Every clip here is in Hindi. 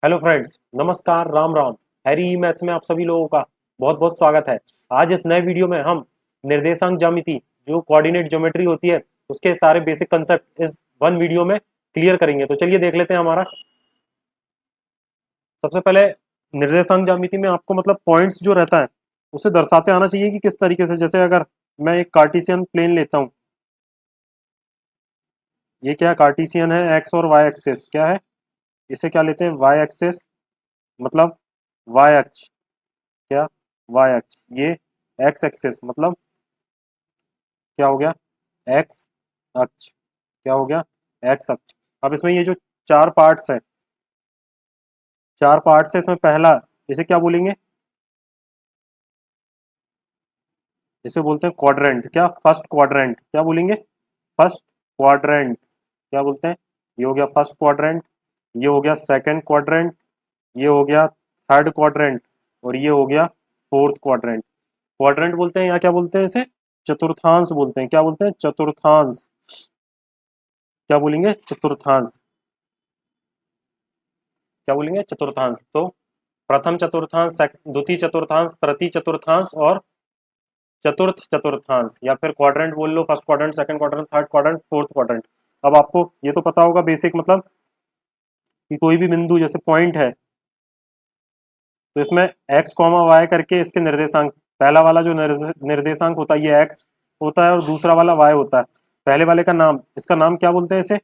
हेलो फ्रेंड्स, नमस्कार, राम राम। हैरी मैथ्स में आप सभी लोगों का बहुत बहुत स्वागत है। आज इस नए वीडियो में हम निर्देशांक ज्यामिति जो कोऑर्डिनेट ज्योमेट्री होती है उसके सारे बेसिक कंसेप्ट इस वन वीडियो में क्लियर करेंगे। तो चलिए देख लेते हैं हमारा। सबसे पहले निर्देशांक ज्यामिति में आपको मतलब पॉइंट्स जो रहता है उसे दर्शाते आना चाहिए कि किस तरीके से। जैसे अगर मैं एक कार्टेशियन प्लेन लेता हूँ, ये क्या कार्टेशियन है, एक्स और वाई एक्सेस क्या है, इसे क्या लेते हैं वाई एक्सेस, मतलब वाई अक्ष, क्या वाई अक्ष। ये एक्स एक्सेस मतलब क्या हो गया एक्स अक्ष, क्या हो गया एक्स अक्ष। अब इसमें ये जो चार पार्ट्स हैं, चार पार्ट्स है इसमें, पहला इसे क्या बोलेंगे, इसे बोलते हैं क्वाड्रेंट। क्या फर्स्ट क्वाड्रेंट क्या बोलेंगे, फर्स्ट क्वाड्रेंट क्या बोलते हैं, ये हो गया फर्स्ट क्वाड्रेंट, ये हो गया सेकंड क्वाड्रेंट, ये हो गया थर्ड क्वाड्रेंट और ये हो गया फोर्थ क्वाड्रेंट। क्वाड्रेंट बोलते हैं या क्या बोलते हैं इसे, चतुर्थांश बोलते हैं। क्या बोलते हैं, चतुर्थांश। क्या बोलेंगे, चतुर्थांश। क्या बोलेंगे, चतुर्थांश। तो प्रथम चतुर्थांश, द्वितीय चतुर्थांश, तृतीय चतुर्थांश और चतुर्थ चतुर्थांश, या फिर क्वाड्रेंट बोल लो, first quadrant, second quadrant, third quadrant, fourth quadrant. अब आपको ये तो पता होगा बेसिक, मतलब कि कोई भी बिंदु जैसे पॉइंट है तो इसमें एक्स कॉमा वाई करके इसके निर्देशांक, पहला वाला जो निर्देशांक होता है ये एक्स होता है और दूसरा वाला वाई होता है। पहले वाले का नाम, इसका नाम क्या बोलते हैं इसे,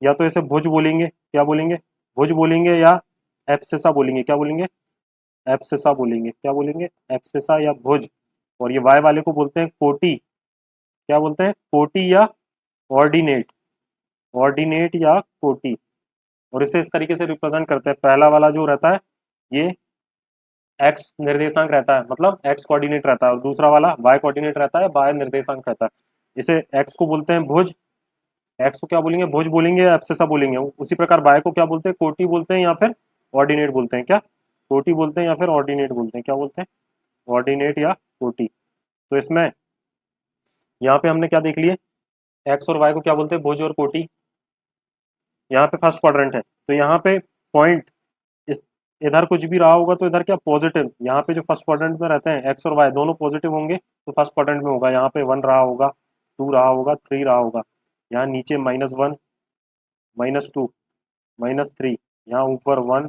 या तो इसे भुज बोलेंगे, क्या बोलेंगे, भुज बोलेंगे, या एब्सिसा बोलेंगे। क्या बोलेंगे, एब्सिसा बोलेंगे। क्या बोलेंगे, एब्सिसा या भुज। और ये वाई वाले को बोलते हैं कोटि। क्या बोलते हैं, कोटि या ऑर्डिनेट, ऑर्डिनेट या कोटि। और इसे इस तरीके से रिप्रेजेंट करते हैं, पहला वाला जो रहता है ये एक्स निर्देशांक रहता है, मतलब एक्स कोऑर्डिनेट रहता है, और दूसरा वाला वाई कोऑर्डिनेट रहता है, वाई निर्देशांक रहता है। इसे एक्स को बोलते हैं भुज, एक्स को क्या बोलेंगे, भुज बोलेंगे या एब्सिसा बोलेंगे। उसी प्रकार वाई को क्या बोलते हैं, कोटि बोलते हैं या फिर ऑर्डिनेट बोलते हैं। क्या कोटि बोलते हैं या फिर ऑर्डिनेट बोलते हैं, क्या बोलते हैं, ऑर्डिनेट या कोटि। तो इसमें यहाँ पे हमने क्या देख लिए, एक्स और वाई को क्या बोलते हैं, भुज और कोटि। यहाँ पे फर्स्ट क्वाड्रेंट है तो यहाँ पे पॉइंट इस इधर कुछ भी रहा होगा तो इधर क्या पॉजिटिव, यहाँ पे जो फर्स्ट क्वाड्रेंट में रहते हैं एक्स और वाई दोनों पॉजिटिव होंगे तो फर्स्ट क्वाड्रेंट में होगा। यहाँ पे वन रहा होगा, टू रहा होगा, थ्री रहा होगा। यहाँ नीचे -1, -2, -3, यहाँ ऊपर 1,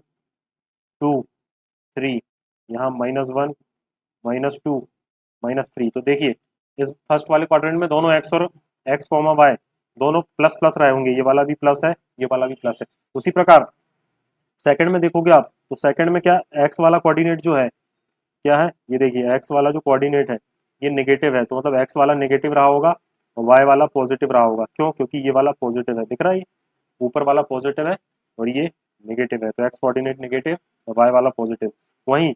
2, 3, यहाँ -1, -2, -3। तो देखिए इस फर्स्ट वाले क्वाड्रेंट में दोनों एक्स और एक्स कॉमा वाई दोनों प्लस प्लस रहे होंगे, ये वाला भी प्लस है, ये वाला भी प्लस है। उसी प्रकार सेकंड में देखोगे आप तो सेकंड में क्या, एक्स वाला कोऑर्डिनेट जो है क्या है, ये देखिए एक्स वाला जो कोऑर्डिनेट है ये नेगेटिव है, तो मतलब एक्स वाला नेगेटिव रहा होगा और वाई वाला पॉजिटिव रहा होगा। क्यों, क्योंकि ये वाला पॉजिटिव है, दिख रहा है ये ऊपर वाला पॉजिटिव है और ये नेगेटिव है, तो एक्स कोऑर्डिनेट नेगेटिव और वाई वाला पॉजिटिव। वहीं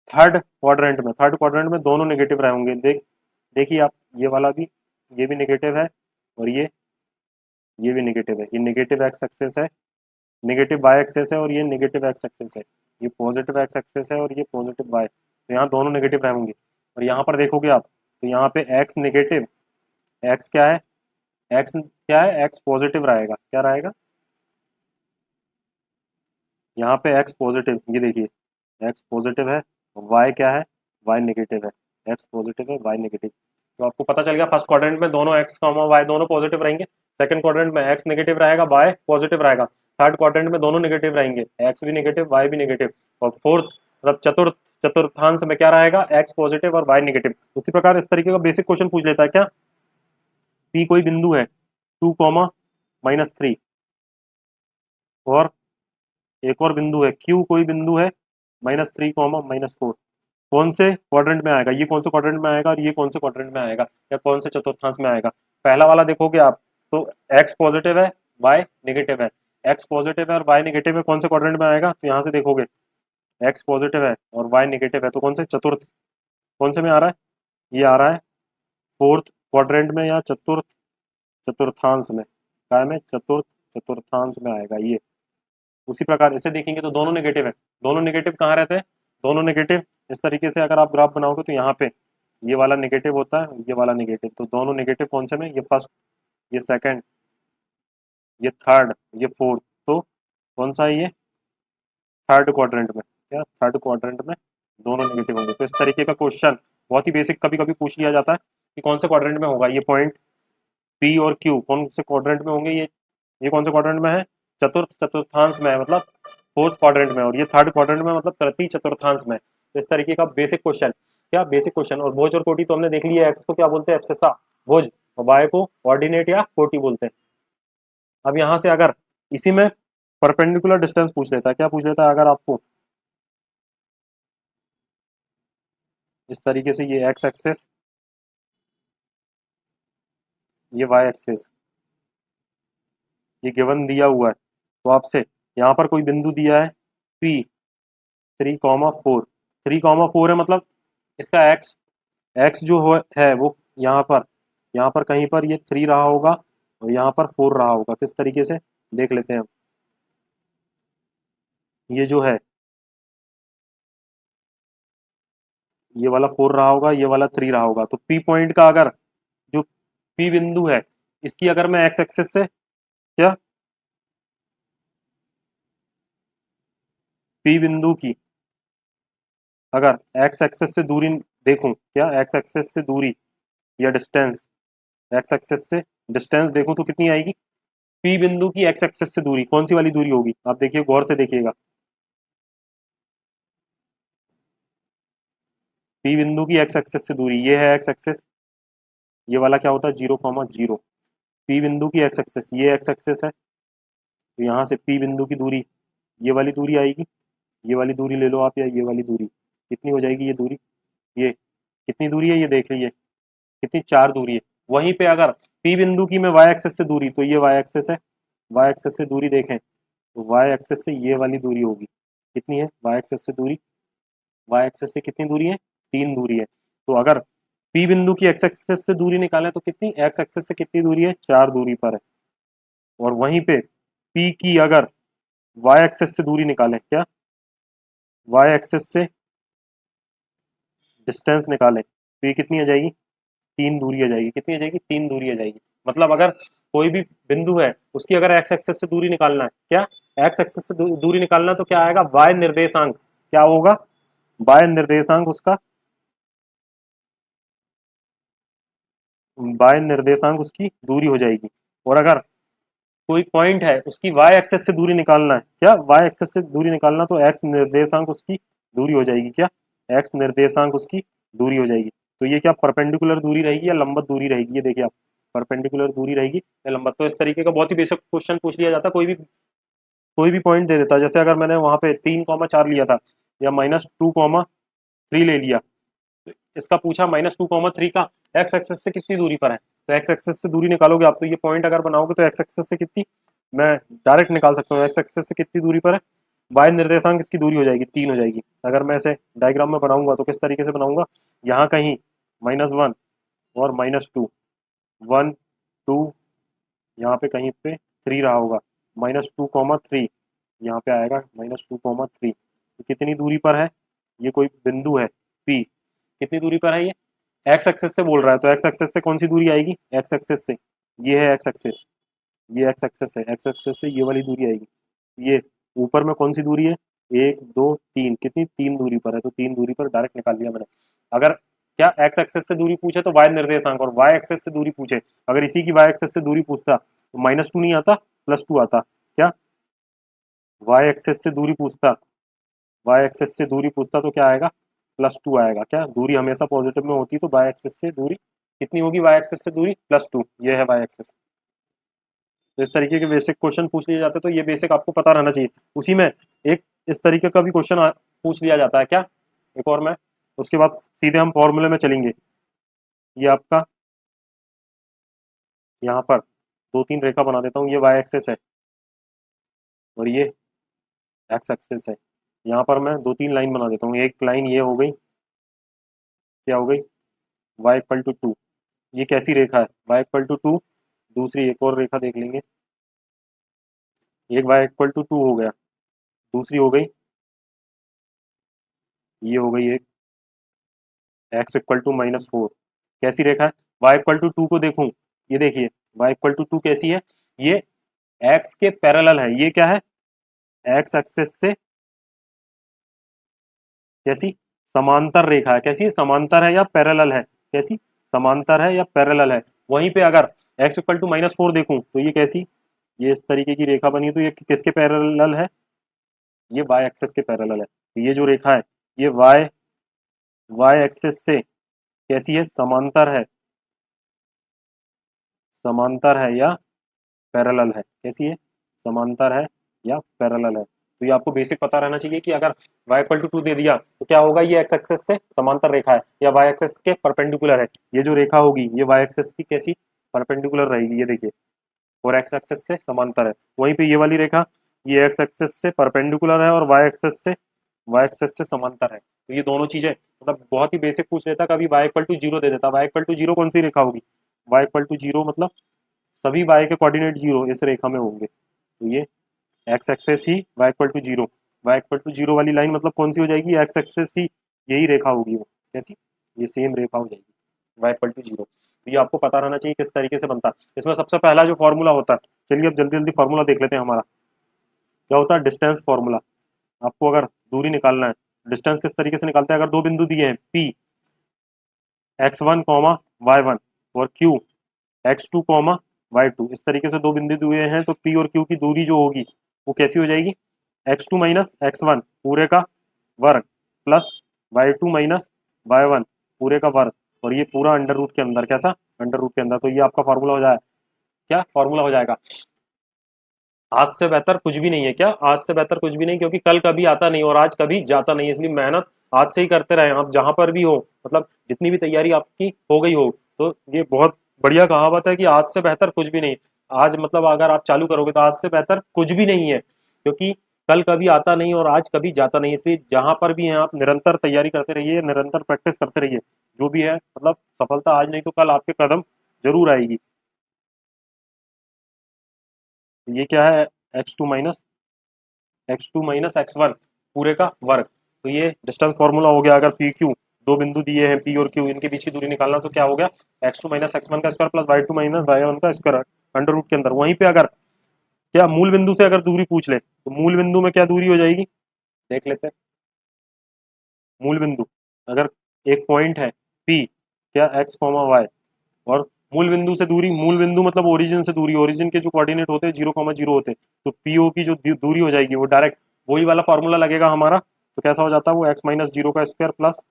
थर्ड क्वाड्रेंट में दोनों नेगेटिव रहे होंगे। देखिए आप, ये वाला भी, ये भी नेगेटिव है और ये भी नेगेटिव है। ये नेगेटिव एक्स एक्सेस है, नेगेटिव वाई एक्सेस है, और ये नेगेटिव एक्स एक्सेस है। ये पॉजिटिव एक्स एक्सेस है और ये पॉजिटिव वाई, तो यहाँ दोनों नेगेटिव रहेंगे। और यहाँ पर देखोगे आप तो यहाँ पे एक्स नेगेटिव, एक्स क्या है, एक्स क्या है, एक्स पॉजिटिव रहेगा। क्या रहेगा, यहाँ पे एक्स पॉजिटिव, ये देखिए एक्स पॉजिटिव है, वाई क्या है, वाई नेगेटिव है। एक्स पॉजिटिव है, वाई नेगेटिव। तो आपको पता चल गया फर्स्ट क्वाड्रेंट में दोनों एक्स कॉमा वाई दोनों पॉजिटिव रहेंगे, सेकंड क्वाड्रेंट में एक्स नेगेटिव रहेगा, वाई पॉजिटिव रहेगा, थर्ड क्वाड्रेंट में दोनों नेगेटिव रहेंगे, एक्स भी नेगेटिव, वाई भी नेगेटिव, और फोर्थ मतलब चतुर्थांश में क्या रहेगा, एक्स पॉजिटिव और वाई नेगेटिव। उसी प्रकार इस तरीके का बेसिक क्वेश्चन पूछ लेता है क्या, पी कोई बिंदु है 2, -3, और एक और बिंदु है क्यू कोई बिंदु है -3, -4, कौन से क्वाड्रेंट में आएगा, ये कौन से क्वाड्रेंट में आएगा और ये कौन से क्वाड्रेंट में आएगा, या कौन से चतुर्थांश में आएगा। पहला वाला देखोगे आप तो एक्स पॉजिटिव है, वाई नेगेटिव है, एक्स पॉजिटिव है और वाई नेगेटिव है, कौन से क्वाड्रेंट में आएगा, तो यहाँ से देखोगे एक्स पॉजिटिव है और वाई नेगेटिव है तो कौन से चतुर्थ, कौन से में आ रहा है, ये आ रहा है फोर्थ क्वाड्रेंट में या चतुर्थांश में, काय में, चतुर्थांश में आएगा ये। उसी प्रकार इसे देखेंगे तो दोनों नेगेटिव है, दोनों नेगेटिव कहाँ रहते हैं, दोनों नेगेटिव इस तरीके से अगर आप ग्राफ बनाओगे तो यहाँ पे ये वाला नेगेटिव होता है, ये वाला नेगेटिव, तो दोनों नेगेटिव कौन से में, ये फर्स्ट, ये सेकंड, ये थर्ड, ये फोर्थ, तो कौन सा है ये, थर्ड क्वाड्रेंट में, क्या थर्ड क्वाड्रेंट में दोनों नेगेटिव होंगे। तो इस तरीके का क्वेश्चन बहुत ही बेसिक कभी कभी पूछ लिया जाता है कि कौन से क्वाड्रेंट में होगा ये पॉइंट पी और क्यू, कौन से क्वाड्रेंट में होंगे ये कौन से क्वाड्रेंट में है, चतुर्थांश में है, मतलब फोर्थ क्वाड्रेंट में, और ये थर्ड क्वाड्रेंट में मतलब तृतीय चतुर्थांश में। तो इस तरीके का बेसिक क्वेश्चन, क्या बेसिक क्वेश्चन। और भोज और कोटि तो हमने देख लिया है, एक्स को क्या बोलते हैं, एब्सेसा भोज, और वाई को ऑर्डिनेट या कोटि बोलते हैं। अब यहाँ से अगर इसी में परपेंडिकुलर डिस्टेंस पूछ लेता है, क्या पूछ लेता है अगर आपको इस तरीके से ये एक्स एक्सेस, ये वाई एक्सेस, ये गिवन दिया हुआ है, तो आपसे यहाँ पर कोई बिंदु दिया है पी 3,4, 3,4 है, मतलब इसका एक्स एक्स जो है वो यहाँ पर कहीं पर ये 3 रहा होगा और यहाँ पर 4 रहा होगा। किस तरीके से देख लेते हैं हम, ये जो है ये वाला 4 रहा होगा, ये वाला 3 रहा होगा। तो पी पॉइंट का अगर जो पी बिंदु है इसकी अगर मैं एक्स एक्सेस से, क्या पी बिंदु की अगर एक्स एक्सेस से दूरी देखूं, क्या एक्स एक्सेस से दूरी या डिस्टेंस, एक्स एक्सेस से डिस्टेंस देखूं तो कितनी आएगी, पी बिंदु की एक्स एक्सेस से दूरी कौन सी वाली दूरी होगी, आप देखिए गौर से देखिएगा। पी बिंदु की एक्स एक्सेस से दूरी ये है एक्स एक्सेस, ये वाला क्या होता है 0,0। पी बिंदु की एक्स एक्सेस, ये एक्स एक्सेस है, तो यहाँ से पी बिंदु की दूरी ये वाली दूरी आएगी, ये वाली दूरी ले लो आप, या ये वाली दूरी कितनी हो जाएगी, ये दूरी, ये कितनी दूरी है ये देख लीजिए, कितनी 4 दूरी है। वहीं पे अगर पी बिंदु की मैं वाई एक्सेस से दूरी, तो ये वाई एक्सेस है, वाई एक्सेस से दूरी देखें तो वाई एक्सेस से ये वाली दूरी होगी, कितनी है वाई एक्सेस से दूरी, वाई एक्सेस से कितनी दूरी है 3 दूरी है। तो अगर पी बिंदु की एक्स एक्सेस से दूरी निकालें तो कितनी, एक्स एक्सेस से कितनी दूरी है 4 दूरी पर है। और वहीं पे पी की अगर वाई एक्सेस से दूरी निकालें, क्या वाई एक्सेस से डिस्टेंस निकालें तो ये कितनी आ जाएगी 3 दूरी आ जाएगी, कितनी आ जाएगी 3 दूरी आ जाएगी। मतलब अगर कोई भी बिंदु है उसकी अगर एक्स एक्सेस से दूरी निकालना है, क्या एक्स एक्सेस से दूरी निकालना, तो क्या आएगा वाई निर्देशांक, क्या होगा वाई निर्देशांक उसका, वाई निर्देशांक उसकी दूरी हो जाएगी। और अगर कोई पॉइंट है उसकी वाई एक्सेस से दूरी निकालना है, क्या वाई एक्सेस से दूरी निकालना, तो एक्स निर्देशांक उसकी दूरी हो जाएगी, क्या एक्स निर्देशांक उसकी दूरी हो जाएगी। तो ये क्या परपेंडिकुलर दूरी रहेगी या लंबवत दूरी रहेगी, ये देखिए आप, परपेंडिकुलर दूरी रहेगी या लंबवत। तो इस तरीके का बहुत ही बेसिक क्वेश्चन पूछ लिया जाता है, कोई भी पॉइंट दे देता है। जैसे अगर मैंने वहां पे 3,4 लिया था या -2,3 ले लिया, तो इसका पूछा -2,3 का एक्स एक्सेस से कितनी दूरी पर है, तो एक्स एक्सेस से दूरी निकालोगे आप, तो ये पॉइंट अगर बनाओगे तो एक्स एक्सेस से कितनी, मैं डायरेक्ट निकाल सकता हूँ एक्स एक्सेस से कितनी दूरी पर है, वाई निर्देशांक इसकी दूरी हो जाएगी 3 हो जाएगी। अगर मैं इसे डायग्राम में बनाऊंगा तो किस तरीके से बनाऊंगा, यहाँ कहीं -1 और -2, 1 2, यहाँ पे कहीं पे 3 रहा होगा, -2,3 यहाँ पे आएगा -2,3। तो कितनी दूरी पर है, ये कोई बिंदु है पी, कितनी दूरी पर है ये, एक्स एक्सेस से बोल रहा है, तो एक्स एक्सेस से कौन सी दूरी आएगी, एक्स एक्सेस से ये है एक्स एक्सेस, ये एक्स एक्सेस है, एक्स एक्सेस से ये वाली दूरी आएगी। ये ऊपर में कौन सी दूरी है 1 2 3, कितनी 3 दूरी पर है, तो 3 दूरी पर डायरेक्ट निकाल लिया मैंने। अगर क्या एक्स एक्सेस से दूरी पूछे तो वाई निर्देशांक, और वाई एक्सेस से दूरी पूछे, अगर इसी की वाई एक्सेस से दूरी पूछता तो -2 नहीं आता, +2 आता, क्या वाई एक्सेस से दूरी पूछता, वाई एक्सेस से दूरी पूछता तो क्या आएगा +2 आएगा। क्या दूरी हमेशा पॉजिटिव में होती है, तो वाई एक्सेस से दूरी कितनी होगी, वाई एक्सेस से दूरी +2, ये है वाई एक्सेस। तो इस तरीके के बेसिक क्वेश्चन पूछ लिए जाते हैं, तो ये बेसिक आपको पता रहना चाहिए। उसी में एक इस तरीके का भी क्वेश्चन पूछ लिया जाता है, क्या एक और मैं, उसके बाद सीधे हम फॉर्मूले में चलेंगे। ये आपका यहाँ पर 2-3 रेखा बना देता हूँ, ये वाई एक्सेस है और ये एक्स एक्सेस है। यहाँ पर मैं 2-3 लाइन बना देता हूँ, एक लाइन ये हो गई, क्या हो गई y = 2, ये कैसी रेखा है y = 2। दूसरी एक और रेखा देख लेंगे, एक y = 2 हो गया, दूसरी हो गई, ये हो गई एक x = -4। कैसी रेखा है, y = 2 को देखूं, ये देखिए y = 2 कैसी है, ये x के पैरेलल है, ये क्या है x एक्सेस से कैसी? समांतर रेखा है। कैसी? समांतर है या पैरेलल है? कैसी? समांतर है या पैरेलल है। वहीं पे अगर x इक्वल टू -4 देखूं तो ये कैसी? ये इस तरीके की रेखा बनी है, तो ये किसके पैरेलल है? ये y एक्सिस के पैरेलल है। तो ये जो रेखा है ये y एक्सिस से कैसी है? समांतर है। समांतर है या पैरेलल है? कैसी है? समांतर है या पैरेलल है। तो ये आपको बेसिक पता रहना चाहिए कि अगर y इक्वल टू 2 दे दिया तो क्या होगा, ये x एक्सिस से समांतर रेखा है या y एक्सिस के परपेंडिकुलर है। ये जो रेखा होगी ये y एक्सिस की कैसी? परपेंडिकुलर रहेगी, ये देखिए, और x एक्सिस से समांतर है। वहीं पे ये वाली रेखा ये x एक्सिस से परपेंडिकुलर है और y एक्सिस से समांतर है। तो ये दोनों चीजें मतलब बहुत ही बेसिक पूछ लेता, कभी y इक्वल टू 0 दे देता। y इक्वल टू 0 कौन सी रेखा होगी? y इक्वल टू 0 मतलब सभी y के कोऑर्डिनेट 0 इस रेखा में होंगे। तो ये x एक्सेस ही y equal to 0, y equal to 0 वाली लाइन मतलब कौन सी हो जाएगी? x एक्सेस ही यही रेखा होगी वो। कैसी? ये सेम रेखा हो जाएगी y इक्वल टू 0। तो ये आपको पता रहना चाहिए किस तरीके से बनता है। इसमें सबसे पहला जो फॉर्मूला होता है, चलिए अब जल्दी जल्दी फॉर्मूला देख लेते हैं। हमारा क्या होता है? Distance formula. आपको अगर दूरी निकालना है, डिस्टेंस किस तरीके से निकालते हैं? अगर दो बिंदु दिए हैं P x1 y1 और Q x2 y2, इस तरीके से दो बिंदु दिए हैं, तो P और Q की दूरी जो होगी वो कैसी हो जाएगी? x2 माइनस x1 पूरे का वर्ग प्लस y2 माइनस y1 पूरे का वर्ग, और ये पूरा अंडर रूट के अंदर। कैसा? अंडर रूट के अंदर। तो ये आपका फॉर्मूला हो जाएगा। क्या फॉर्मूला हो जाएगा? आज से बेहतर कुछ भी नहीं है। क्या? आज से बेहतर कुछ भी नहीं, क्योंकि कल कभी आता नहीं और आज कभी जाता नहीं। इसलिए मेहनत आज से ही करते रहे आप, जहां पर भी हो, मतलब जितनी भी तैयारी आपकी हो गई हो। तो ये बहुत बढ़िया कहावत है कि आज से बेहतर कुछ भी नहीं। आज मतलब अगर आप चालू करोगे तो आज से बेहतर कुछ भी नहीं है, क्योंकि कल कभी आता नहीं और आज कभी जाता नहीं। इसलिए जहां पर भी हैं आप निरंतर तैयारी करते रहिए, निरंतर प्रैक्टिस करते रहिए। जो भी है मतलब सफलता आज नहीं तो कल आपके कदम जरूर आएगी। ये क्या है? x2 माइनस x1 पूरे का वर्ग। तो ये डिस्टेंस फॉर्मूला हो गया। अगर पी क्यू दो बिंदु दिए हैं P और Q, इनके बीच की दूरी निकालना, तो क्या हो गया? x2 माइनस x1 का square plus y2 minus y1 का स्क्वायर अंडर रूट के अंदर। वहीं पे अगर क्या मूल बिंदु से अगर दूरी पूछ ले तो मूल बिंदु में क्या दूरी हो जाएगी? देख लेते हैं। मूल बिंदु अगर एक पॉइंट है P, क्या x y, और मूल बिंदु से दूरी, मूल बिंदु मतलब ओरिजिन से दूरी, ओरिजिन के जो कोऑर्डिनेट होते हैं 0,0 होते हैं, तो पीओ की जो दूरी हो जाएगी वो डायरेक्ट वही वाला फॉर्मूला लगेगा हमारा। तो कैसा हो जाता है वो? x माइनस 0 का स्क्वायर प्लस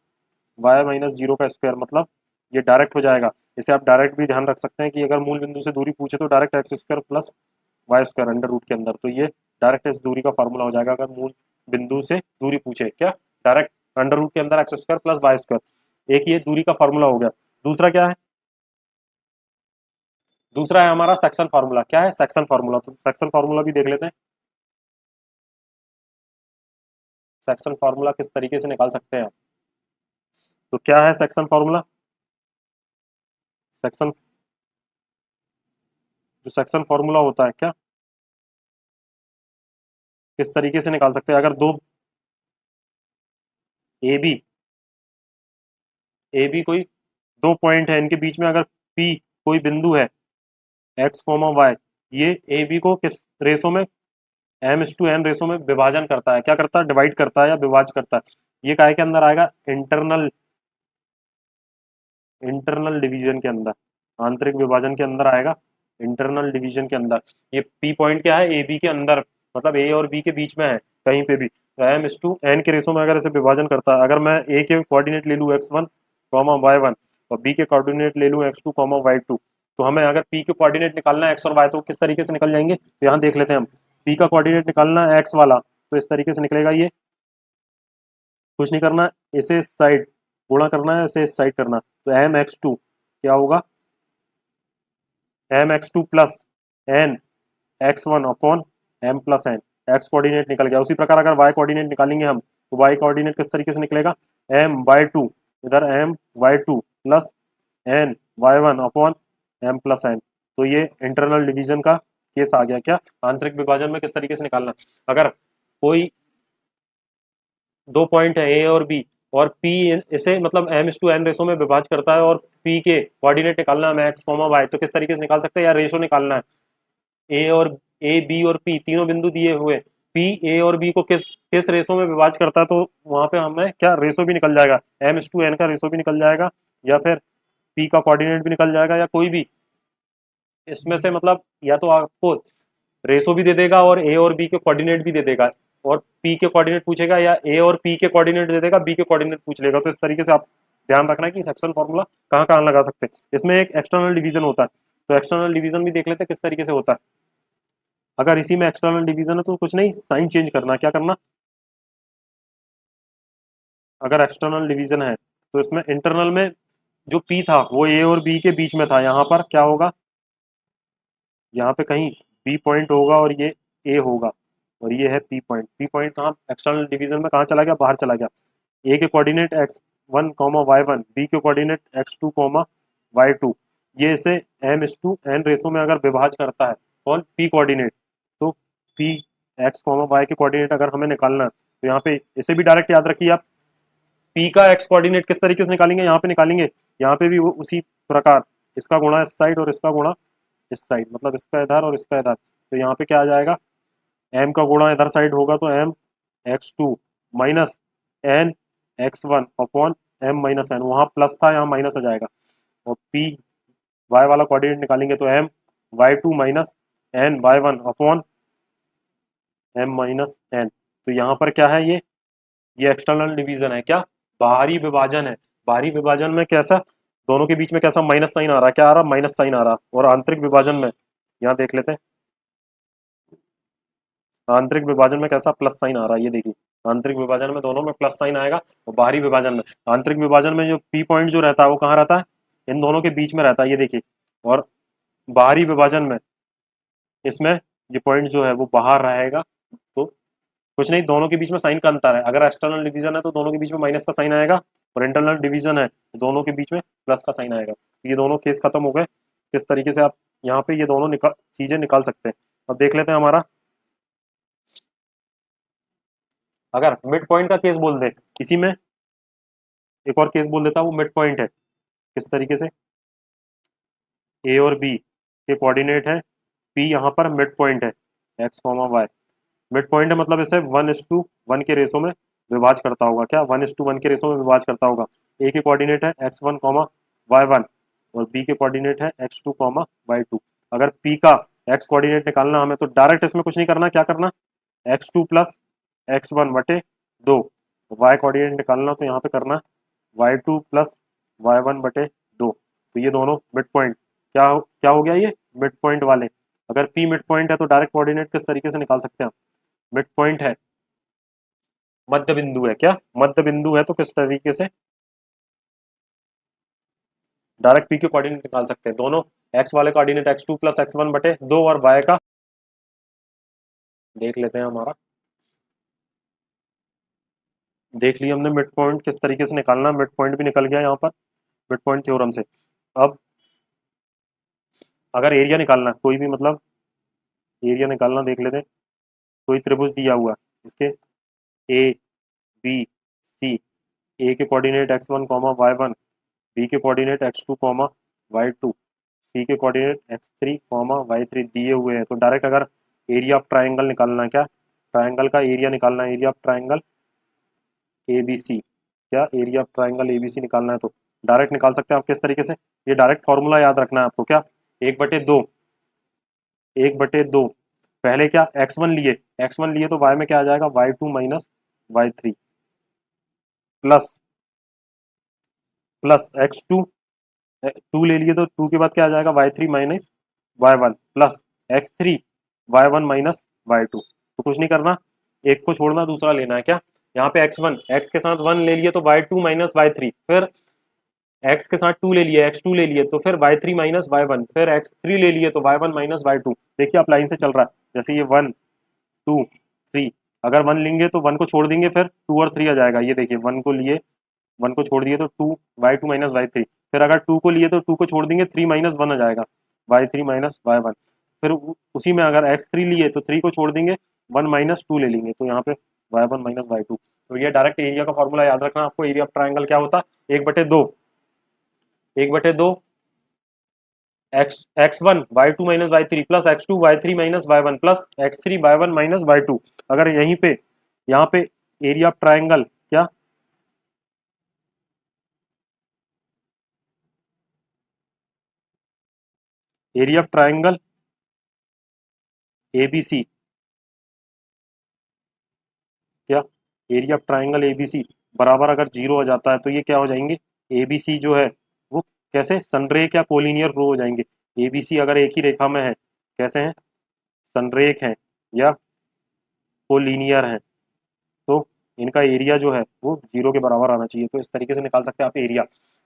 y माइनस 0 का स्क्वायर, मतलब ये डायरेक्ट हो जाएगा। इसे आप डायरेक्ट भी ध्यान रख सकते हैं कि अगर मूल बिंदु से दूरी पूछे तो direct x square plus y square under root के अंदर। तो ये डायरेक्ट इस दूरी का फॉर्मूला हो जाएगा अगर मूल बिंदु से दूरी पूछे। क्या? डायरेक्ट अंडर रूट के अंदर x square plus y square. एक ये दूरी का फॉर्मूला हो गया। दूसरा क्या है? दूसरा है हमारा सेक्शन फार्मूला। क्या है? Section formula. तो सेक्शन फार्मूला भी देख लेते हैं। सेक्शन फार्मूला किस तरीके से निकाल सकते हैं? तो क्या है सेक्शन फार्मूला? सेक्शन जो सेक्शन फार्मूला होता है, क्या किस तरीके से निकाल सकते हैं? अगर दो ए बी कोई दो पॉइंट है, इनके बीच में अगर पी कोई बिंदु है एक्स कोमा वाई, ये ए बी को किस रेशो में? m/n रेशो में विभाजन करता है। क्या करता है? डिवाइड करता है या विभाज करता है। ये काय के अंदर आएगा? इंटरनल इंटरनल डिवीजन के अंदर, आंतरिक विभाजन के अंदर आएगा। इंटरनल डिवीजन के अंदर ये पी पॉइंट क्या है? ए बी के अंदर, मतलब ए और बी के बीच में है कहीं पे भी। तो m/n के रेशो में अगर इसे विभाजन करता है, अगर मैं ए के कोऑर्डिनेट ले लूँ x1 y1 और बी के कोऑर्डिनेट ले लूँ x2 y2, तो हमें अगर पी के कोऑर्डिनेट निकालना है x और y, तो किस तरीके से निकल जाएंगे? तो यहाँ देख लेते हैं हम। पी का कोऑर्डिनेट निकालना है x वाला, तो इस तरीके से निकलेगा। ये कुछ नहीं करना, इसे इस साइड गुणा करना है, इसे इस साइड करना। तो m(x2) क्या होगा? m(x2) plus n x1 upon m plus n। x coordinate निकल गया। उसी प्रकार अगर y कोऑर्डिनेट निकालेंगे हम, तो y कोऑर्डिनेट किस तरीके से निकलेगा? m/2, इधर m/2 plus n y1 upon m plus n। तो ये इंटरनल डिवीजन का केस आ गया। क्या? आंतरिक विभाजन में किस तरीके से निकालना? अगर कोई दो पॉइंट है ए और बी, और पी इसे मतलब m/n रेशो में विभाज करता है, और पी के कोऑर्डिनेट निकालना है x, y, तो किस तरीके से निकाल सकते हैं? या रेशो निकालना है। ए बी और पी तीनों बिंदु दिए हुए, पी ए और बी को किस किस रेशो में विभाजित करता है, तो वहां पे हमें क्या रेशो भी निकल जाएगा, m/n का रेशो भी निकल जाएगा, या फिर पी का कोऑर्डिनेट भी निकल जाएगा, या कोई भी इसमें से, मतलब या तो आपको रेशो भी दे देगा और ए और बी के कोऑर्डिनेट भी दे देगा, और पी के कोऑर्डिनेट पूछेगा, या ए और पी के कोऑर्डिनेट दे देगा, बी के कोऑर्डिनेट पूछ लेगा। तो इस तरीके से आप ध्यान रखना है कि सेक्शन फॉर्मूला कहाँ कहाँ लगा सकते हैं। इसमें एक एक्सटर्नल डिवीजन होता है, तो एक्सटर्नल डिवीजन भी देख लेते हैं किस तरीके से होता है। अगर इसी में एक्सटर्नल डिवीजन है तो कुछ नहीं, साइन चेंज करना। क्या करना, अगर एक्सटर्नल डिवीजन है तो इसमें इंटरनल में जो पी था वो ए और बी के बीच में था, यहाँ पर क्या होगा, यहाँ पे कहीं बी पॉइंट होगा और ये ए होगा, और ये है पी पॉइंट। पी पॉइंट कहाँ एक्सटर्नल डिवीजन में कहाँ चला गया, बाहर चला गया। ए के कोऑर्डिनेट x1 y1, बी के कोऑर्डिनेट x2 y2, ये इसे m/n रेशो में अगर विभाजित करता है कौन, पी कोऑर्डिनेट, तो पी x y के कोऑर्डिनेट अगर हमें निकालना है तो यहाँ पे इसे भी डायरेक्ट याद रखिए आप। पी का x कोऑर्डिनेट किस तरीके से निकालेंगे, यहाँ पे निकालेंगे, यहाँ पे भी उसी प्रकार, इसका गुणा इस साइड और इसका गुणा इस साइड, मतलब इसका इधर और इसका इधर। तो यहाँ पे क्या आ जाएगा, m का गुणा इधर साइड होगा तो m x2 minus n x1 upon m minus n, वहाँ प्लस था यहाँ माइनस आ जाएगा, और p y वाला कोऑर्डिनेट निकालेंगे तो m y2 minus n y1 upon m minus n। तो यहाँ पर क्या है, ये एक्सटर्नल डिवीजन है, क्या बाहरी विभाजन है। बाहरी विभाजन में कैसा, दोनों के बीच में कैसा माइनस साइन आ रहा है, क्या आ रहा, माइनस साइन आ रहा। और आंतरिक विभाजन में, यहाँ देख लेते हैं, आंतरिक विभाजन में कैसा प्लस साइन आ रहा है, ये देखिए, आंतरिक विभाजन में दोनों में प्लस साइन आएगा। और बाहरी विभाजन में, आंतरिक विभाजन में जो पी पॉइंट जो रहता है वो कहाँ रहता है, इन दोनों के बीच में रहता है, ये देखिए। और बाहरी विभाजन में इसमें ये पॉइंट जो है वो बाहर रहेगा। तो कुछ नहीं, दोनों के बीच में साइन का अंतर है। अगर एक्सटर्नल डिवीजन है तो दोनों के बीच में माइनस का साइन आएगा, और इंटरनल डिवीजन है तो दोनों के बीच में प्लस का साइन आएगा। तो ये दोनों केस खत्म हो गए। किस तरीके से आप यहाँ पे ये दोनों चीजें निकाल सकते हैं। अब देख लेते हैं हमारा, अगर मिड पॉइंट का केस बोल दे, इसी में एक और केस बोल देता, वो मिड पॉइंट है। किस तरीके से, ए और बी के कोऑर्डिनेट है, पी यहाँ पर मिड पॉइंट है, x comma y mid point है, मतलब इसे 1:1 के रेशो में विभाज करता होगा। क्या 1:1 के रेशो में विभाज करता होगा। ए के कोऑर्डिनेट है x1 y1, और बी के कोऑर्डिनेट है x2 y2। अगर पी का x कोऑर्डिनेट निकालना हमें, तो डायरेक्ट इसमें कुछ नहीं करना, क्या करना, x2 प्लस x1 बटे 2। y कोऑर्डिनेट निकालना तो यहाँ पे करना y2 प्लस y1 बटे 2। तो ये दोनों मिड पॉइंट, क्या हो गया, ये मिड पॉइंट वाले। अगर पी मिड पॉइंट है तो डायरेक्ट कोऑर्डिनेट किस तरीके से निकाल सकते हैं, मिड पॉइंट है, मध्य बिंदु है, क्या मध्य बिंदु है, तो किस तरीके से डायरेक्ट पी के कोऑर्डिनेट निकाल सकते हैं। दोनों एक्स वाले कोऑर्डिनेट x2 प्लस x1 बटे 2, और y का देख लेते हैं हमारा, देख लिया हमने मिड पॉइंट किस तरीके से निकालना। मिड पॉइंट भी निकल गया यहाँ पर मिड पॉइंट थ्योरम से। अब अगर एरिया निकालना है कोई भी, मतलब एरिया निकालना, देख लेते हैं, कोई त्रिभुज दिया हुआ है, इसके ए बी सी, ए के कोऑर्डिनेट x1 y1, बी के कोऑर्डिनेट x2 y2, सी के कोऑर्डिनेट x3 y3 दिए हुए हैं। तो डायरेक्ट अगर एरिया ऑफ ट्राइंगल निकालना है, क्या ट्राइंगल का एरिया निकालना है, area of triangle A B C, क्या area of triangle A B C निकालना है, तो डायरेक्ट निकाल सकते हैं आप। किस तरीके से, ये डायरेक्ट फॉर्मूला याद रखना है आपको, क्या 1/2, 1/2, पहले क्या x1 लिए तो y में क्या आ जाएगा, y2 minus y3 plus plus x2, 2 ले लिए तो 2 के बाद क्या आ जाएगा, y3 minus y1 plus x3 y1 minus y2। तो कुछ नहीं करना, एक को छोड़ना दूसरा लेना है। क्या यहाँ पे x1, x के साथ 1 ले लिए तो y2 माइनस y3, फिर x के साथ 2 ले लिए, x2 ले लिए तो फिर y3 माइनस y1, फिर x3 ले लिए तो y1 माइनस y2। देखिए आप लाइन से चल रहा है, जैसे ये 1 2 3, अगर 1 लेंगे तो 1 को छोड़ देंगे, फिर 2 और 3 आ जाएगा। ये देखिए 1 को लिए, 1 को छोड़ दिए तो 2 y2 माइनस y3, फिर अगर 2 को लिए तो 2 को छोड़ देंगे, 3 माइनस 1 आ जाएगा, y3 माइनस y1। फिर उसी में अगर x3 लिए तो 3 को छोड़ देंगे, 1 माइनस 2 ले लेंगे, तो यहाँ पे y1 माइनस y2। तो ये डायरेक्ट एरिया का फॉर्मूला याद रखना आपको। एरिया ऑफ ट्राइंगल क्या होता है, 1/2, 1/2 x1 y2 minus y3 plus x2 y3 minus y1 plus x3 y1 minus y2। अगर यहीं पे यहाँ पे एरिया ऑफ ट्राइंगल क्या, एरिया ऑफ ट्राइंगल एबीसी, क्या एरिया ऑफ ट्राइंगल एबीसी बराबर अगर जीरो हो जाता है तो ये क्या हो जाएंगे, एबीसी जो है वो कैसे संरेख या कोलिनियर प्रूव हो जाएंगे। एबीसी अगर एक ही रेखा में है कैसे हैं, संरेख हैं या कोलिनियर हैं, तो इनका एरिया जो है वो जीरो के बराबर आना चाहिए। तो इस तरीके से निकाल सकते हैं आप एरिया,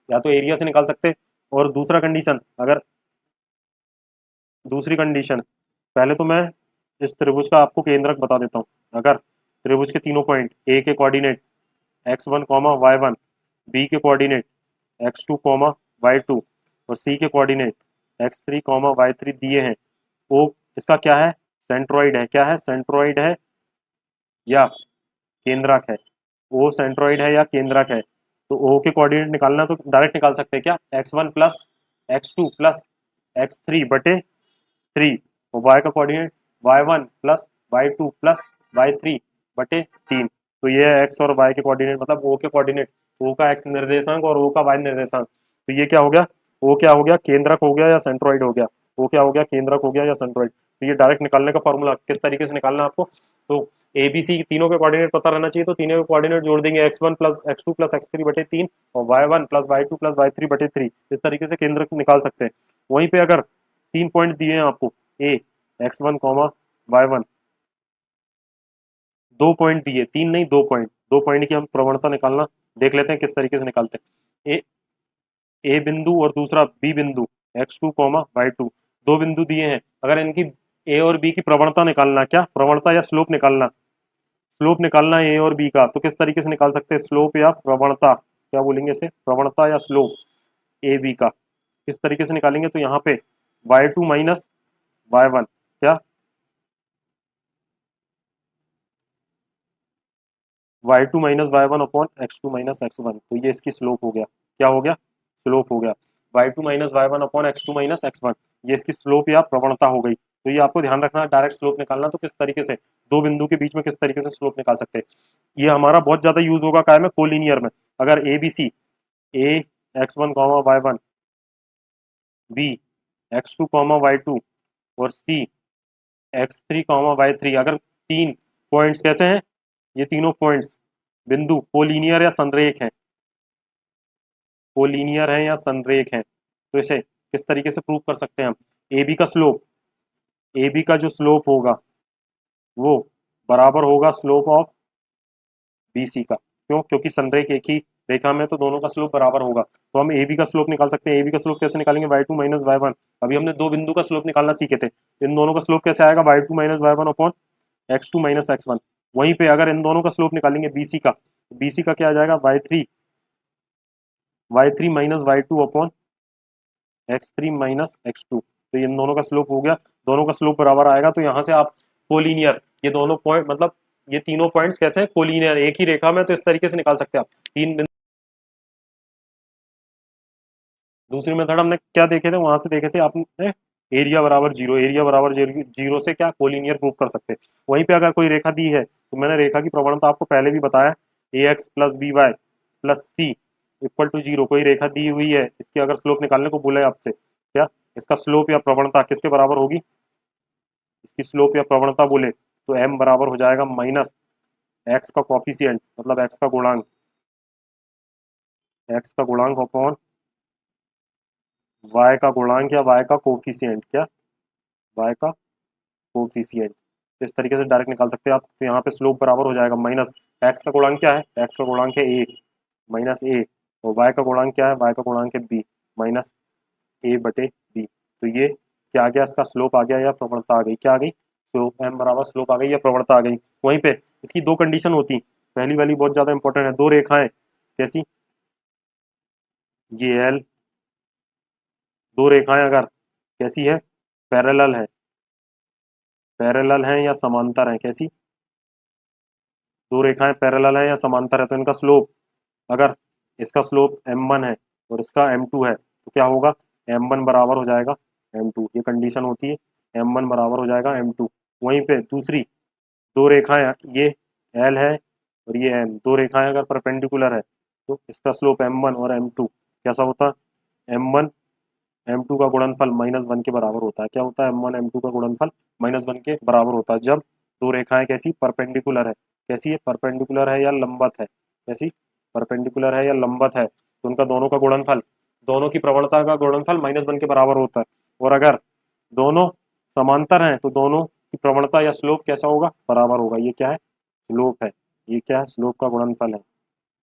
या तो एरिया से निकाल सकते हैं। और दूसरा कंडीशन, अगर दूसरी कंडीशन, पहले तो मैं इस त्रिभुज का आपको केंद्रक बता देता हूँ। अगर त्रिभुज के तीनों पॉइंट ए के coordinate x1 comma y1, B के कोऑर्डिनेट x2 कॉमा y2 और सी के कोऑर्डिनेट x3 कॉमा y3 दिए हैं, ओ इसका क्या है, सेंट्रॉइड है। क्या है, सेंट्रॉइड है या केंद्रक है। ओ सेंट्रॉइड है या केंद्रक है। तो ओ के कोऑर्डिनेट निकालना तो डायरेक्ट निकाल सकते हैं क्या, x1 plus x2 plus x3 बटे 3, और y का coordinate y1 plus y2 plus y3 बटे 3। तो ये है x और y के कोऑर्डिनेट, मतलब o के कोऑर्डिनेट, o का x निर्देशांक और o का y निर्देशांक। तो ये क्या हो गया, o क्या हो गया, केंद्रक हो गया या सेंट्रॉइड हो गया, o क्या हो गया, केंद्रक हो गया या सेंट्रॉइड। तो ये डायरेक्ट निकालने का फॉर्मूला किस तरीके से निकालना है आपको, तो ए बी सी तीनों के कोऑर्डिनेट पता रहना चाहिए। तो तीनों के कोऑर्डिनेट जोड़ देंगे, x1 plus x2 plus x3 बटे 3 और y1 plus y2 plus y3 बटे 3। इस तरीके से केंद्र निकाल सकते हैं। वहीं पे अगर 3 पॉइंट दिए हैं आपको, ए x1 कॉमा y1, 2 पॉइंट दिए, 3 नहीं 2 पॉइंट, 2 पॉइंट की हम प्रवणता निकालना देख लेते हैं किस तरीके से निकालते हैं। ए बिंदु और दूसरा बी बिंदु x2 कॉमा y2, दो बिंदु दिए हैं। अगर इनकी ए और बी की प्रवणता निकालना, क्या प्रवणता या स्लोप निकालना, स्लोप निकालना है ए और बी का, तो किस तरीके से निकाल सकते हैं, स्लोप या प्रवणता, क्या बोलेंगे इसे, प्रवणता या स्लोप ए बी का किस तरीके से निकालेंगे। तो यहाँ पे y2 माइनस y1, क्या y2 minus y1 upon x2 minus x1, तो ये इसकी स्लोप हो गया, क्या हो गया, स्लोप हो गया। y2 minus y1 upon x2 minus x1, ये इसकी स्लोप या प्रवणता हो गई। तो ये आपको ध्यान रखना है, डायरेक्ट स्लोप निकालना तो किस तरीके से, दो बिंदु के बीच में किस तरीके से स्लोप निकाल सकते हैं। ये हमारा बहुत ज्यादा यूज होगा काय में, कोलिनियर में। अगर A B C, A x1 comma y1, B x2 comma y2 और सी x3 कॉमा y3, अगर तीन पॉइंट्स कैसे हैं, ये तीनों पॉइंट्स बिंदु कोलिनियर या संरेख हैं, कोलिनियर है या संरेख है, तो इसे किस तरीके से प्रूव कर सकते हैं हम, ए बी का स्लोप, ए बी का जो स्लोप होगा वो बराबर होगा स्लोप ऑफ बी सी का। क्यों, क्योंकि संरेख एक ही रेखा में, तो दोनों का स्लोप बराबर होगा। तो हम ए बी का स्लोप निकाल सकते हैं। ए बी का स्लोप कैसे निकालेंगे, y2 माइनस y1, अभी हमने दो बिंदु का स्लोप निकालना सीखे थे, इन दोनों का स्लोप कैसे आएगा, y2 minus y1 upon x2 minus x1। वहीं पे अगर इन दोनों का स्लोप निकालेंगे bc का, bc का क्या आ जाएगा, y3 minus y2 upon x3 minus x2। तो इन दोनों का स्लोप हो गया, दोनों का स्लोप बराबर आएगा। तो यहाँ से आप कोलिनियर, ये दोनों पॉइंट मतलब ये तीनों पॉइंट्स कैसे हैं, कोलिनियर, एक ही रेखा में, तो इस तरीके से निकाल सकते हैं आप तीन बिंदु। दूसरी मेथड हमने क्या देखे थे, वहां से देखे थे आपने एरिया बराबर जीरो, एरिया बराबर जीरो से क्या कोलिनियर प्रूव कर सकते हैं। वहीं पे अगर कोई रेखा दी है, तो मैंने रेखा की प्रवणता आपको पहले भी बताया, A X plus B Y plus C equal to zero, कोई रेखा दी हुई है, इसकी अगर स्लोप निकालने को बोले आपसे, क्या इसका स्लोप या प्रवणता किसके बराबर होगी, इसकी स्लोप या प्रवणता बोले तो एम बराबर हो जाएगा माइनस एक्स का कॉफिशियंट, मतलब एक्स का गुणांक, एक्स का गुणांक अपॉन वाई का गुणांक या वाई का कोफिशियंट, क्या वाई का कोफिशियंट। तो इस तरीके से डायरेक्ट निकाल सकते हैं आप। तो यहाँ पे स्लोप बराबर हो जाएगा माइनस एक्स का गुणांक क्या है, एक्स का गुणांक है ए माइनस ए, और वाई का गुणांक क्या है, वाई का गुणांक है बी माइनस ए बटे बी। तो ये क्या आ गया, इसका स्लोप आ गया या प्रवणता आ गई, क्या आ गई, स्लोप एम बराबर स्लोप आ गई या प्रवणता आ गई। वहीं पे इसकी दो कंडीशन होती, पहली वाली बहुत ज्यादा इंपॉर्टेंट है, दो रेखाएं कैसी, ये एल, दो रेखाएं अगर कैसी है, पैरेलल है, पैरेलल हैं या समांतर हैं, कैसी, दो रेखाएं पैरेलल हैं या समांतर है, तो इनका स्लोप, अगर इसका स्लोप m1 है और इसका m2 है, तो क्या होगा, m1 बराबर हो जाएगा m2, ये कंडीशन होती है, m1 बराबर हो जाएगा m2। वहीं पे दूसरी दो रेखाएं, ये l है और ये m, दो रेखाएं अगर परपेंडिकुलर है तो इसका स्लोप m1 और m2 कैसा होता है, m1 m2 का गुणनफल -1 के बराबर होता है। क्या होता है, m1 m2 का गुणनफल -1 के बराबर होता है जब दो रेखाएं कैसी, परपेंडिकुलर है। कैसी है, परपेंडिकुलर है या लंबवत है, कैसी, परपेंडिकुलर है या लंबवत है, तो उनका दोनों का गुणनफल, दोनों की प्रवणता का गुणनफल -1 के बराबर होता है। और अगर दोनों समांतर हैं तो दोनों की प्रवणता या स्लोप कैसा होगा, बराबर होगा। ये क्या है, स्लोप है, ये क्या है, स्लोप का गुणनफल है।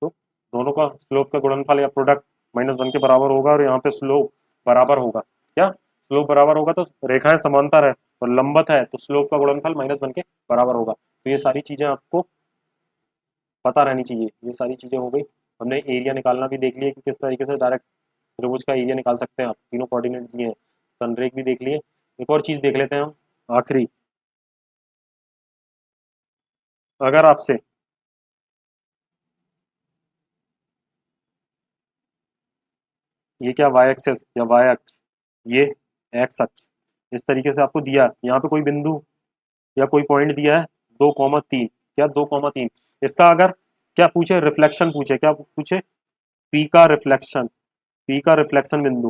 तो दोनों का स्लोप का गुणनफल या प्रोडक्ट -1 के बराबर होगा और यहाँ पे स्लोप बराबर होगा। क्या, स्लोप बराबर होगा तो रेखाएं समांतर है और लंबवत है तो स्लोप का गुणनफल -1 के बराबर होगा। तो ये सारी चीजें आपको पता रहनी चाहिए। ये सारी चीजें हो गई। हमने एरिया निकालना भी देख लिया कि किस तरीके से डायरेक्ट त्रिभुज का एरिया निकाल सकते हैं आप, तीनों कोऑर्डिनेट दिए हैं। संरेख भी देख लिए। एक और चीज देख लेते हैं हम आखिरी। अगर आपसे ये क्या, वाई एक्सेस या वाई अक्ष, ये एक्स अक्ष इस तरीके से आपको दिया, यहाँ पे कोई बिंदु या कोई पॉइंट दिया है 2,3, क्या 2,3, इसका अगर क्या पूछे, रिफ्लेक्शन पूछे, क्या पूछे, पी का रिफ्लेक्शन, पी का रिफ्लेक्शन बिंदु,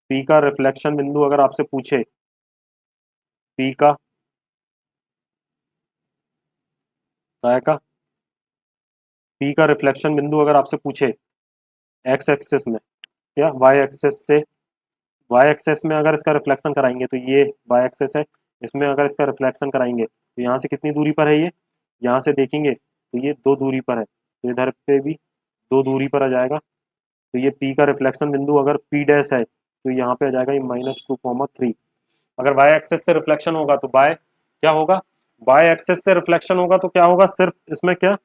पी का रिफ्लेक्शन बिंदु अगर आपसे पूछे, पी का काय का पी का रिफ्लेक्शन बिंदु अगर आपसे पूछे एक्स एक्सेस में या वाई एक्सेस से, वाई एक्सेस में अगर इसका रिफ्लेक्शन कराएंगे तो ये वाई एक्सेस है, इसमें अगर इसका रिफ्लेक्शन कराएंगे तो यहाँ से कितनी दूरी पर है ये, यहाँ से देखेंगे तो ये 2 दूरी पर है, तो इधर पे भी 2 दूरी पर आ जाएगा। तो ये पी का रिफ्लेक्शन बिंदु अगर पी डैश है तो यहाँ पे आ जाएगा ये -2,3। अगर वाई एक्सेस से रिफ्लेक्शन होगा तो बाय क्या होगा, वाई एक्सेस से रिफ्लेक्शन होगा तो क्या होगा, सिर्फ इसमें क्या,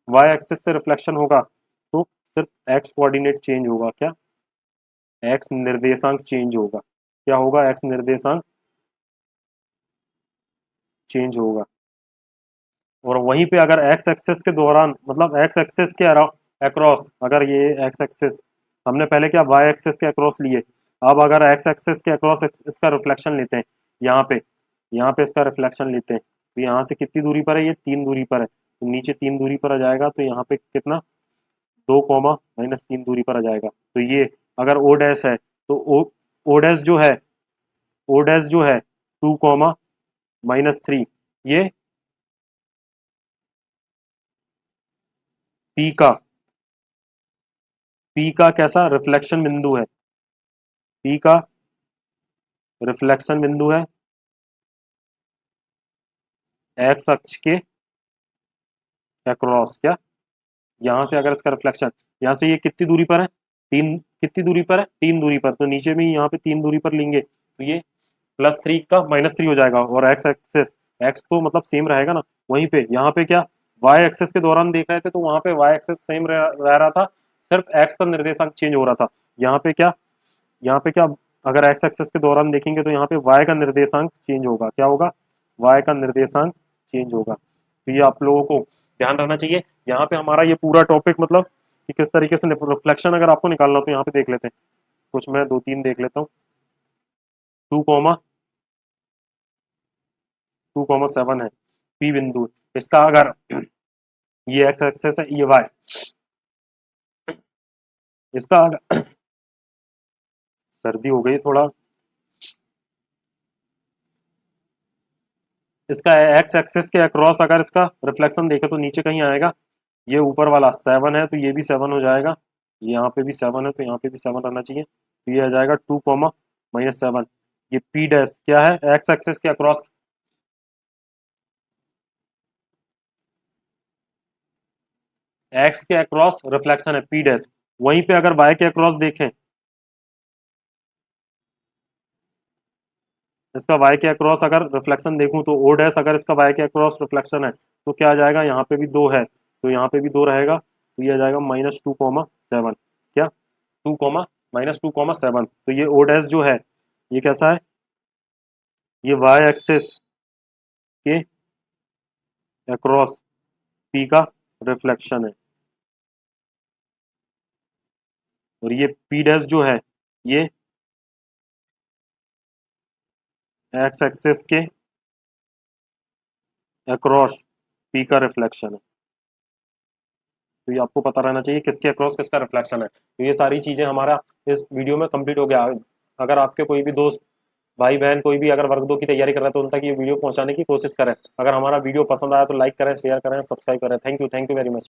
वाई एक्सेस से रिफ्लेक्शन होगा तो सिर्फ एक्स कोऑर्डिनेट चेंज होगा। क्या, एक्स निर्देशांक चेंज होगा। क्या होगा, एक्स निर्देशांक चेंज होगा। और वहीं पे अगर एक्स एक्सेस के दौरान, मतलब एक्स एक्सेस के अक्रॉस, अगर ये एक्स एक्सेस हमने पहले क्या वाई एक्सेस के अक्रॉस लिए, अब अगर एक्स एक्सेस के अक्रॉस इसका रिफ्लेक्शन लेते हैं, यहाँ पे, यहाँ पे इसका रिफ्लेक्शन लेते हैं तो यहाँ से कितनी दूरी पर है, ये 3 दूरी पर है, तो नीचे 3 दूरी पर आ जाएगा, तो यहाँ पे कितना, 2,-3 दूरी पर आ जाएगा। तो ये अगर ओ डैश है तो ओ डैश जो है, ओ डैश जो है 2,-3, ये पी का, पी का कैसा रिफ्लेक्शन बिंदु है, पी का रिफ्लेक्शन बिंदु है एक्स अक्ष के अक्रॉस। क्या, यहाँ से अगर इसका रिफ्लेक्शन, यहाँ से ये कितनी दूरी पर है, 3, कितनी दूरी पर है, 3 दूरी पर, तो नीचे में यहाँ पे 3 दूरी पर लेंगे तो ये +3 का -3 हो जाएगा। और एक्स एक्सेस, एक्स तो मतलब सेम रहेगा ना, वहीं पे यहाँ पे क्या वाई एक्सेस के दौरान देख रहे थे तो वहां पे वाई एक्सेस सेम रह रहा था, सिर्फ एक्स का निर्देशांक चेंज हो रहा था। यहाँ पे क्या, यहाँ पे क्या, अगर एक्स एक्सेस के दौरान देखेंगे तो यहाँ पे वाई का निर्देशांक चेंज होगा। क्या होगा, वाई का निर्देशांक चेंज होगा। तो ये आप लोगों को ध्यान रखना चाहिए। यहाँ पे हमारा ये पूरा टॉपिक, मतलब कि किस तरीके से रिफ्लेक्शन अगर आपको निकालना हो तो यहाँ पे देख लेते हैं कुछ, मैं 2-3 देख लेता हूँ। 2,7 है पी बिंदु, इसका अगर ये एक्स एक्सेस है, ये वाई, इसका अगर सर्दी हो गई थोड़ा, इसका एक्स एक्सिस के अक्रॉस अगर इसका रिफ्लेक्शन देखे तो नीचे कहीं आएगा, ये ऊपर वाला 7 है तो ये भी 7 हो जाएगा, यहाँ पे भी 7 है तो यहाँ पे भी 7 रहना चाहिए, तो ये आ जाएगा 2,-7। ये पी डैश क्या है, एक्स एक्सिस के अक्रॉस, एक्स के अक्रॉस रिफ्लेक्शन है पी डैश। वहीं पे अगर वाई के अक्रॉस देखें, इसका वाई के अक्रॉस अगर रिफ्लेक्शन देखूं तो ओ डैश अगर इसका वाई के अक्रॉस रिफ्लेक्शन है तो क्या आ जाएगा, यहाँ पे भी 2 है तो यहाँ पे भी 2 रहेगा, तो ये आ जाएगा -2,7। क्या, 2, -2,7, तो ये ओ डैश जो है ये कैसा है, ये वाई एक्सिस के अक्रॉस पी का रिफ्लेक्शन है। और ये पी डैश जो है ये एक्स एक्सिस के अक्रॉस पी का रिफ्लेक्शन है। तो ये आपको पता रहना चाहिए किसके अक्रॉस किसका रिफ्लेक्शन है। तो ये सारी चीज़ें हमारा इस वीडियो में कंप्लीट हो गया। अगर आपके कोई भी दोस्त भाई बहन कोई भी अगर वर्ग 2 की तैयारी कर रहा है तो उन तक ये वीडियो पहुंचाने की कोशिश करें। अगर हमारा वीडियो पसंद आया तो लाइक करें, शेयर करें, सब्सक्राइब करें। Thank you very much.